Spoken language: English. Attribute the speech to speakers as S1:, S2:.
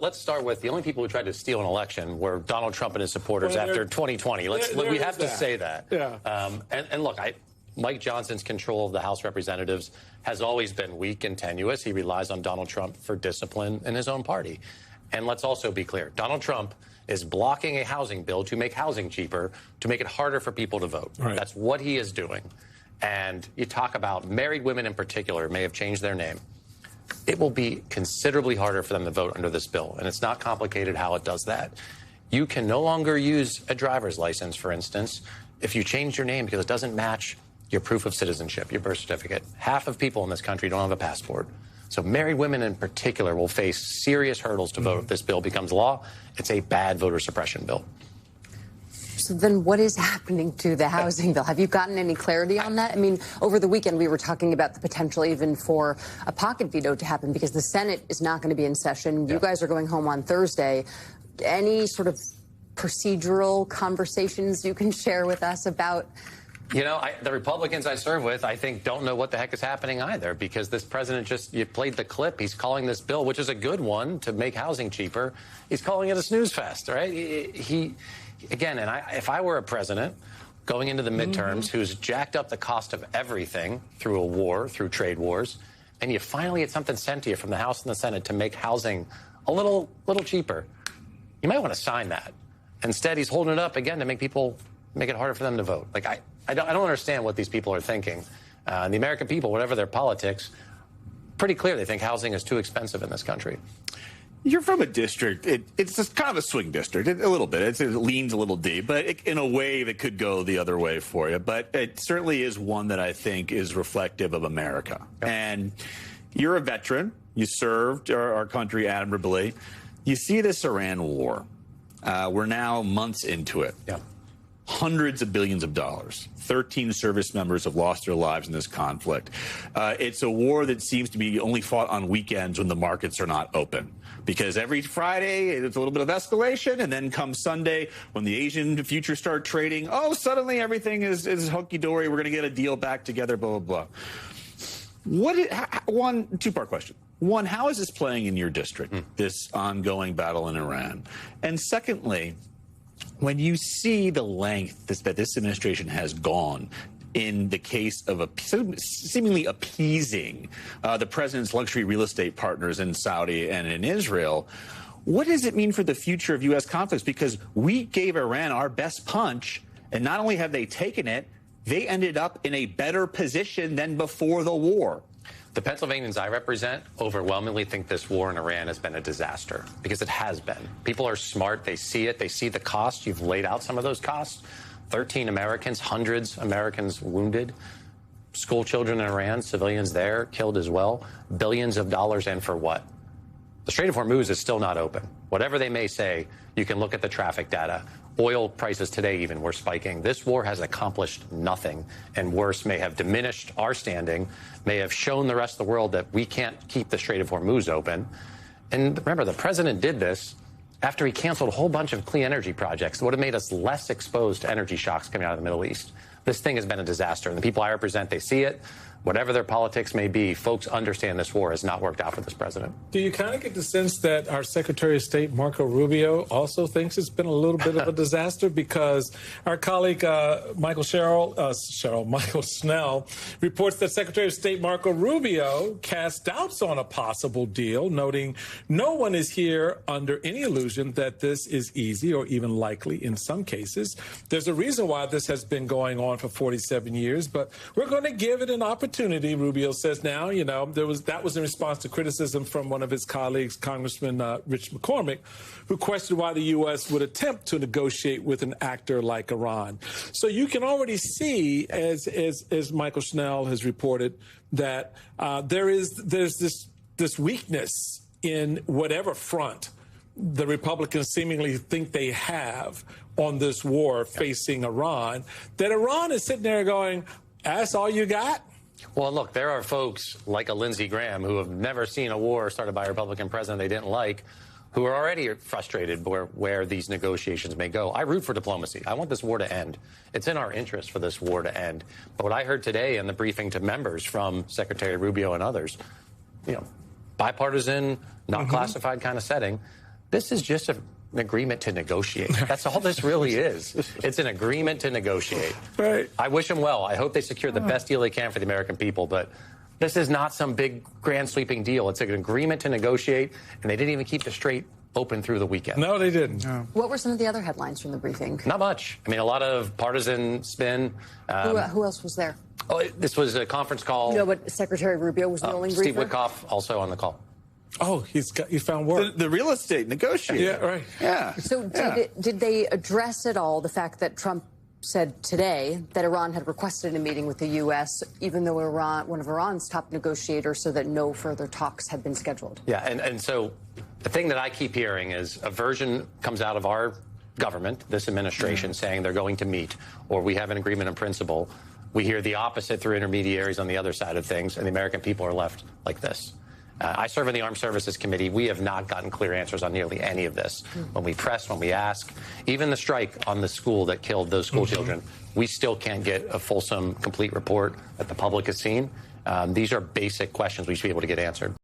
S1: Let's start with the only people who tried to steal an election were Donald Trump and his supporters after 2020. We have to say that.
S2: Yeah.
S1: And look, Mike Johnson's control of the House of Representatives has always been weak and tenuous. He relies on Donald Trump for discipline in his own party. And let's also be clear, Donald Trump is blocking a housing bill to make housing cheaper, to make it harder for people to vote.
S2: Right.
S1: That's what he is doing. And you talk about married women in particular may have changed their name. It will be considerably harder for them to vote under this bill. And it's not complicated how it does that. You can no longer use a driver's license, for instance, if you change your name because it doesn't match your proof of citizenship, your birth certificate. Half of people in this country don't have a passport. So married women in particular will face serious hurdles to vote if this bill becomes law. It's a bad voter suppression bill.
S3: So then what is happening to the housing bill? Have you gotten any clarity on that? I mean, over the weekend, we were talking about the potential even for a pocket veto to happen because the Senate is not going to be in session. You guys are going home on Thursday. Any sort of procedural conversations you can share with us about?
S1: You know, the Republicans I serve with, I think, don't know what the heck is happening either, because this president you played the clip. He's calling this bill, which is a good one, to make housing cheaper. He's calling it a snooze fest, right? Again, if I were a president going into the midterms who's jacked up the cost of everything through a war, through trade wars, and you finally get something sent to you from the House and the Senate to make housing a little cheaper, you might want to sign that. Instead, he's holding it up again to make it harder for them to vote. Like, I don't understand what these people are thinking. The American people, whatever their politics, pretty clear they think housing is too expensive in this country.
S4: You're from a district, it's just kind of a swing district, a little bit. It leans a little deep, but in a way that could go the other way for you. But it certainly is one that I think is reflective of America. Yep. And you're a veteran. You served our country admirably. You see this Iran war. We're now months into it.
S1: Yeah.
S4: Hundreds of billions of dollars. 13 service members have lost their lives in this conflict. It's a war that seems to be only fought on weekends when the markets are not open. Because every Friday, there's a little bit of escalation, and then come Sunday, when the Asian futures start trading, suddenly everything is hunky-dory. We're going to get a deal back together, blah, blah, blah. Two-part question. One, how is this playing in your district, this ongoing battle in Iran? And secondly, when you see the length that this administration has gone in the case of seemingly appeasing the president's luxury real estate partners in Saudi and in Israel, what does it mean for the future of U.S. conflicts? Because we gave Iran our best punch, and not only have they taken it, they ended up in a better position than before the war.
S1: The Pennsylvanians I represent overwhelmingly think this war in Iran has been a disaster, because it has been. People are smart. They see it. They see the cost. You've laid out some of those costs. 13 Americans, hundreds Americans wounded, school children in Iran, civilians there killed as well, billions of dollars, and for what? The Strait of Hormuz is still not open. Whatever they may say, you can look at the traffic data. Oil prices today even were spiking. This war has accomplished nothing, and worse, may have diminished our standing, may have shown the rest of the world that we can't keep the Strait of Hormuz open. And remember, the president did this after he canceled a whole bunch of clean energy projects that would have made us less exposed to energy shocks coming out of the Middle East. This thing has been a disaster, and the people I represent, they see it. Whatever their politics may be, folks understand this war has not worked out for this president.
S2: Do you kind of get the sense that our Secretary of State, Marco Rubio, also thinks it's been a little bit of a disaster? Because our colleague, Michael Snell, reports that Secretary of State Marco Rubio cast doubts on a possible deal, noting no one is here under any illusion that this is easy or even likely in some cases. There's a reason why this has been going on for 47 years, but we're going to give it an opportunity. Rubio says now, that was in response to criticism from one of his colleagues, Congressman Rich McCormick, who questioned why the U.S. would attempt to negotiate with an actor like Iran. So you can already see, as Michael Snell has reported, that there's this weakness in whatever front the Republicans seemingly think they have on this war facing Iran, that Iran is sitting there going, that's all you got?
S1: Well, look, there are folks like a Lindsey Graham who have never seen a war started by a Republican president they didn't like, who are already frustrated where these negotiations may go. I root for diplomacy. I want this war to end. It's in our interest for this war to end. But what I heard today in the briefing to members from Secretary Rubio and others, bipartisan, not classified kind of setting, This is just an agreement to negotiate. That's all this really is. It's an agreement to negotiate.
S2: Right.
S1: I wish them well. I hope they secure the best deal they can for the American people, but this is not some big, grand, sweeping deal. It's an agreement to negotiate, and they didn't even keep the Strait open through the weekend.
S2: No, they didn't.
S3: What were some of the other headlines from the briefing?
S1: Not much. I mean, a lot of partisan spin.
S3: Who else was there?
S1: This was a conference call.
S3: No, but Secretary Rubio was the only
S1: Steve
S3: briefer?
S1: Witkoff also on the call.
S2: Oh, he found work.
S4: The real estate negotiator.
S2: Yeah, right.
S4: Yeah.
S3: So did they address at all the fact that Trump said today that Iran had requested a meeting with the U.S., even though one of Iran's top negotiators, so that no further talks had been scheduled?
S1: Yeah, and so the thing that I keep hearing is a version comes out of our government, this administration, saying they're going to meet, or we have an agreement in principle. We hear the opposite through intermediaries on the other side of things, and the American people are left like this. I serve in the Armed Services Committee. We have not gotten clear answers on nearly any of this. When we press, when we ask, even the strike on the school that killed those school children, we still can't get a fulsome, complete report that the public has seen. These are basic questions we should be able to get answered.